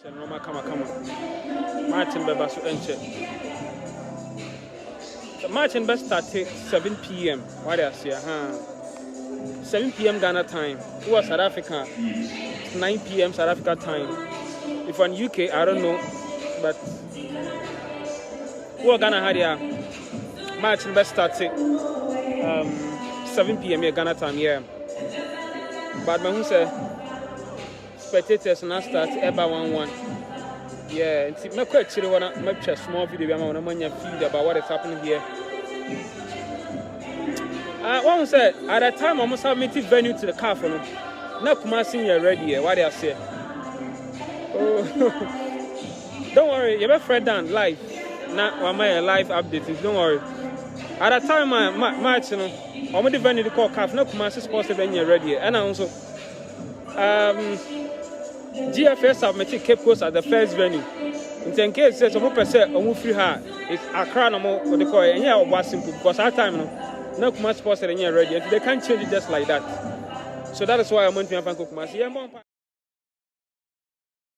Normal come. Martin Bebasu Enche. The Martin best start 7 p.m. What I say, 7 p.m. Ghana time. Who was South Africa? 9 p.m. South Africa time. If on UK, I don't know, but who Ghana had here? Martin best start 7 p.m. Ghana time, yeah. But who say spectators now start about 1-1. Yeah, it's my question. Wanna make a small video about feed about what is happening here. One said at that time I must have made venue to the car for them. Now Kumasi you're ready. What they say? Oh, don't worry, you're my friend down live. Now my live updates. Don't worry. At that time my match, you know, I'm the venue to call car. Now Kumasi sports event you're ready. And I also GFS have made Cape Coast at the first venue. In case says some percent on free her, it's Accra no more for the coin, and yeah, was simple because our time no Kumasi sports and you're ready, and they can't change it just like that. So that is why I'm going to have Kumasi.